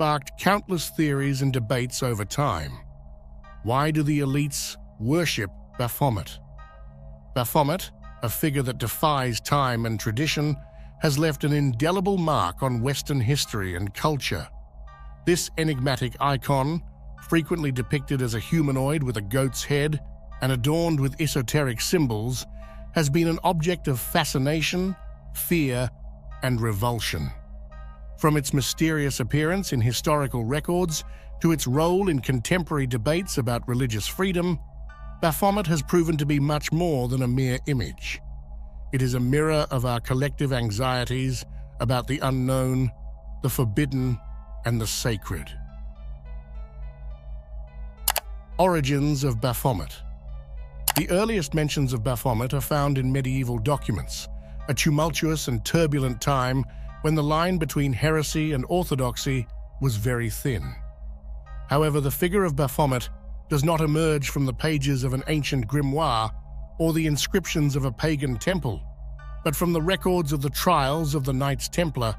sparked countless theories and debates over time. Why do the elites worship Baphomet? Baphomet, a figure that defies time and tradition, has left an indelible mark on Western history and culture. This enigmatic icon, frequently depicted as a humanoid with a goat's head and adorned with esoteric symbols, has been an object of fascination, fear, and revulsion. From its mysterious appearance in historical records to its role in contemporary debates about religious freedom, Baphomet has proven to be much more than a mere image. It is a mirror of our collective anxieties about the unknown, the forbidden, and the sacred. Origins of Baphomet. The earliest mentions of Baphomet are found in medieval documents, a tumultuous and turbulent time when the line between heresy and orthodoxy was very thin. However, the figure of Baphomet does not emerge from the pages of an ancient grimoire or the inscriptions of a pagan temple, but from the records of the trials of the Knights Templar,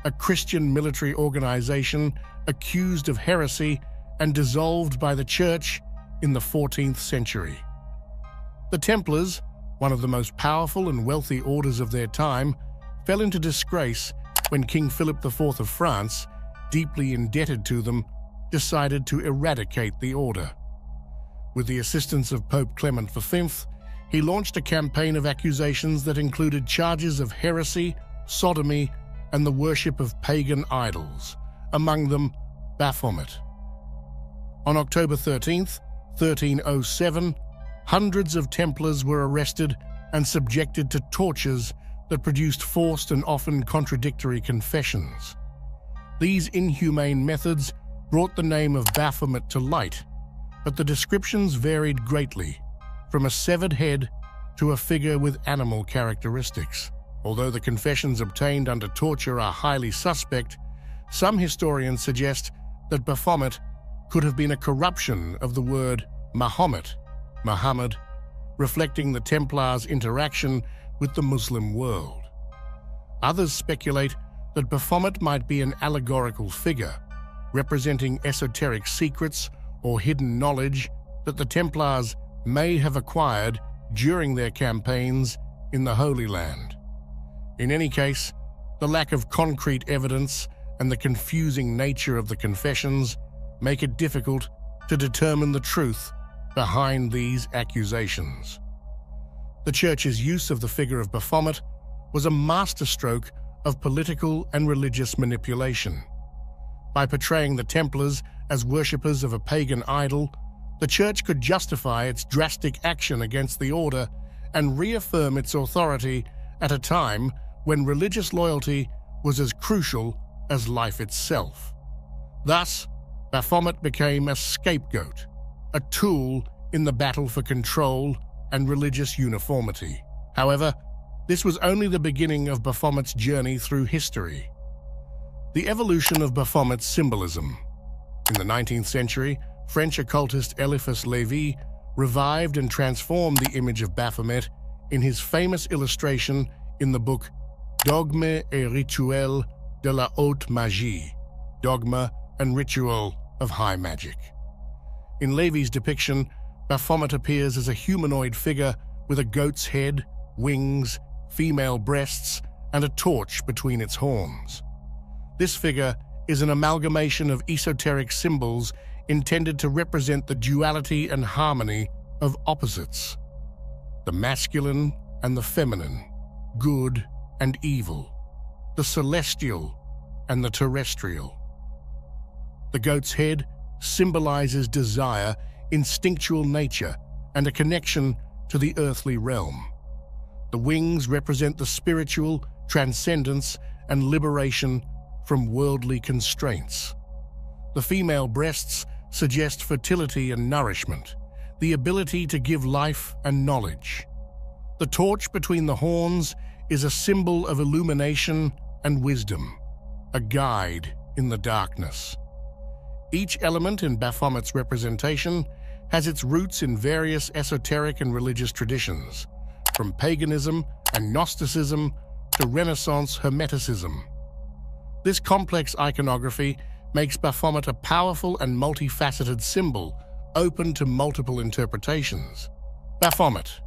a Christian military organization accused of heresy and dissolved by the Church in the 14th century. The Templars, one of the most powerful and wealthy orders of their time, fell into disgrace when King Philip IV of France, deeply indebted to them, decided to eradicate the order. With the assistance of Pope Clement V, he launched a campaign of accusations that included charges of heresy, sodomy, and the worship of pagan idols, among them Baphomet. On October 13, 1307, hundreds of Templars were arrested and subjected to tortures that produced forced and often contradictory confessions. These inhumane methods brought the name of Baphomet to light, but the descriptions varied greatly, from a severed head to a figure with animal characteristics. Although the confessions obtained under torture are highly suspect, some historians suggest that Baphomet could have been a corruption of the word Mahomet, Muhammad, reflecting the Templars' interaction with the Muslim world. Others speculate that Baphomet might be an allegorical figure, representing esoteric secrets or hidden knowledge that the Templars may have acquired during their campaigns in the Holy Land. In any case, the lack of concrete evidence and the confusing nature of the confessions make it difficult to determine the truth behind these accusations. The Church's use of the figure of Baphomet was a masterstroke of political and religious manipulation. By portraying the Templars as worshippers of a pagan idol, the Church could justify its drastic action against the order and reaffirm its authority at a time when religious loyalty was as crucial as life itself. Thus, Baphomet became a scapegoat, a tool in the battle for control and religious uniformity. However, this was only the beginning of Baphomet's journey through history. The evolution of Baphomet's symbolism. In the 19th century, French occultist Eliphas Lévy revived and transformed the image of Baphomet in his famous illustration in the book Dogme et rituel de la haute magie, Dogma and Ritual of High Magic. In Lévy's depiction, Baphomet appears as a humanoid figure with a goat's head, wings, female breasts, and a torch between its horns. This figure is an amalgamation of esoteric symbols intended to represent the duality and harmony of opposites, the masculine and the feminine, good and evil, the celestial and the terrestrial. The goat's head symbolizes desire, instinctual nature, and a connection to the earthly realm. The wings represent the spiritual, transcendence, and liberation from worldly constraints. The female breasts suggest fertility and nourishment, the ability to give life and knowledge. The torch between the horns is a symbol of illumination and wisdom, a guide in the darkness. Each element in Baphomet's representation has its roots in various esoteric and religious traditions, from paganism and Gnosticism to Renaissance Hermeticism. This complex iconography makes Baphomet a powerful and multifaceted symbol open to multiple interpretations. Baphomet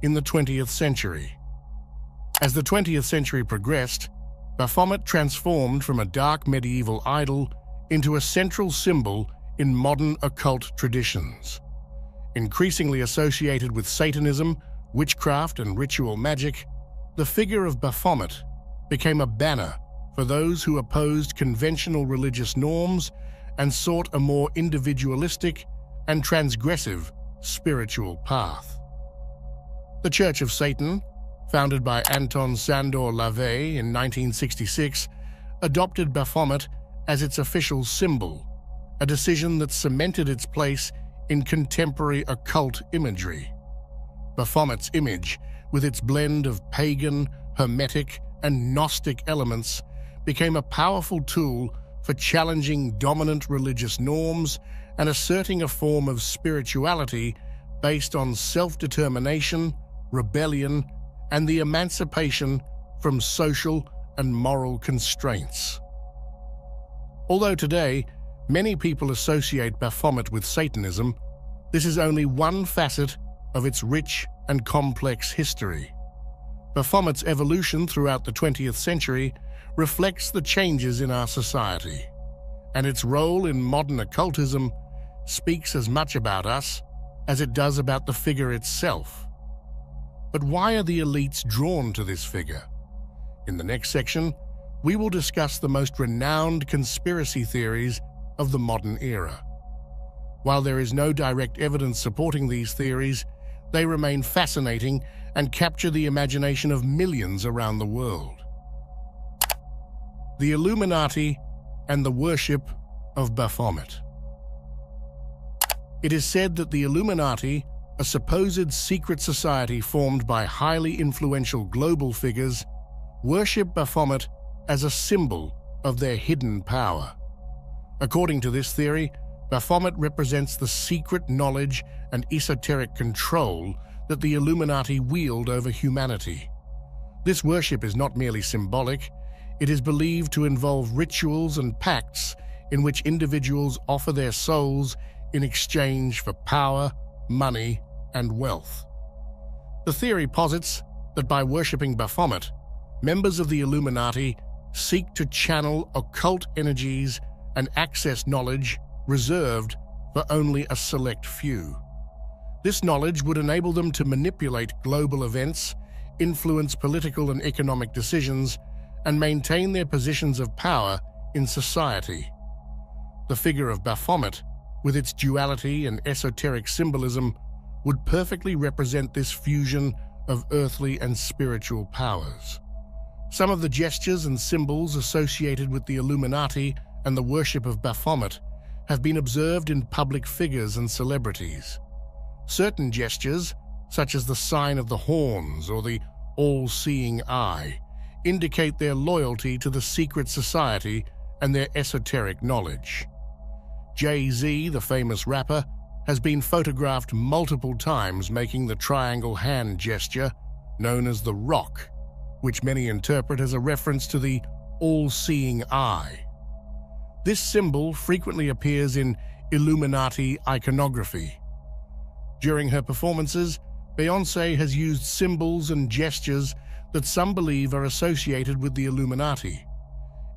in the 20th century. As the 20th century progressed, Baphomet transformed from a dark medieval idol into a central symbol in modern occult traditions. Increasingly associated with Satanism, witchcraft, and ritual magic, the figure of Baphomet became a banner for those who opposed conventional religious norms and sought a more individualistic and transgressive spiritual path. The Church of Satan, founded by Anton Sandor Lavey in 1966, adopted Baphomet as its official symbol, a decision that cemented its place in contemporary occult imagery. Baphomet's image, with its blend of pagan, hermetic, and Gnostic elements, became a powerful tool for challenging dominant religious norms and asserting a form of spirituality based on self-determination, rebellion, and the emancipation from social and moral constraints. Although today, many people associate Baphomet with Satanism, this is only one facet of its rich and complex history. Baphomet's evolution throughout the 20th century reflects the changes in our society, and its role in modern occultism speaks as much about us as it does about the figure itself. But why are the elites drawn to this figure? In the next section, we will discuss the most renowned conspiracy theories of the modern era. While there is no direct evidence supporting these theories, they remain fascinating and capture the imagination of millions around the world. The Illuminati and the worship of Baphomet. It is said that the Illuminati, a supposed secret society formed by highly influential global figures, worship Baphomet as a symbol of their hidden power. According to this theory, Baphomet represents the secret knowledge and esoteric control that the Illuminati wield over humanity. This worship is not merely symbolic, it is believed to involve rituals and pacts in which individuals offer their souls in exchange for power, money, and wealth. The theory posits that by worshipping Baphomet, members of the Illuminati seek to channel occult energies and access knowledge reserved for only a select few. This knowledge would enable them to manipulate global events, influence political and economic decisions, and maintain their positions of power in society. The figure of Baphomet, with its duality and esoteric symbolism, would perfectly represent this fusion of earthly and spiritual powers. Some of the gestures and symbols associated with the Illuminati and the worship of Baphomet have been observed in public figures and celebrities. Certain gestures, such as the sign of the horns or the all-seeing eye, indicate their loyalty to the secret society and their esoteric knowledge. Jay-Z, the famous rapper, has been photographed multiple times making the triangle hand gesture known as the rock, which many interpret as a reference to the all-seeing eye. This symbol frequently appears in Illuminati iconography. During her performances, Beyoncé has used symbols and gestures that some believe are associated with the Illuminati.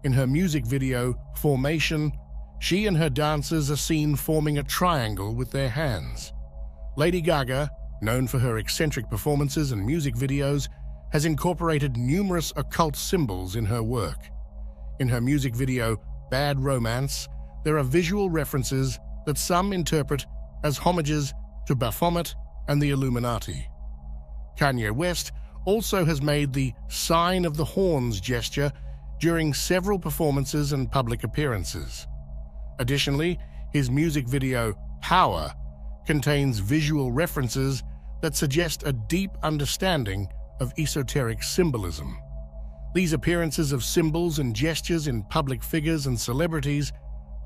In her music video, Formation, she and her dancers are seen forming a triangle with their hands. Lady Gaga, known for her eccentric performances and music videos, has incorporated numerous occult symbols in her work. In her music video, Bad Romance, there are visual references that some interpret as homages to Baphomet and the Illuminati. Kanye West also has made the sign of the horns gesture during several performances and public appearances. Additionally, his music video, Power, contains visual references that suggest a deep understanding of esoteric symbolism. These appearances of symbols and gestures in public figures and celebrities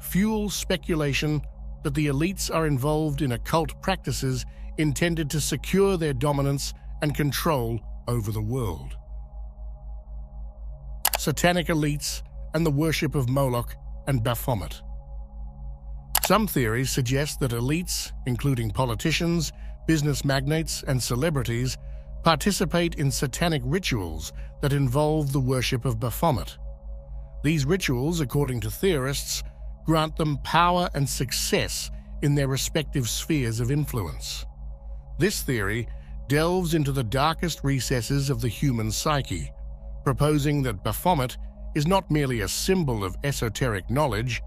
fuel speculation that the elites are involved in occult practices intended to secure their dominance and control over the world. Satanic elites and the worship of Moloch and Baphomet. Some theories suggest that elites, including politicians, business magnates, and celebrities, participate in satanic rituals that involve the worship of Baphomet. These rituals, according to theorists, grant them power and success in their respective spheres of influence. This theory delves into the darkest recesses of the human psyche, proposing that Baphomet is not merely a symbol of esoteric knowledge,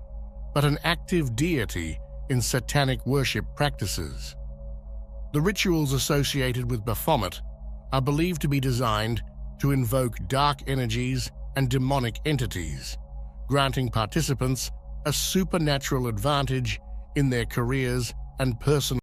but an active deity in satanic worship practices. The rituals associated with Baphomet are believed to be designed to invoke dark energies and demonic entities, granting participants a supernatural advantage in their careers and personal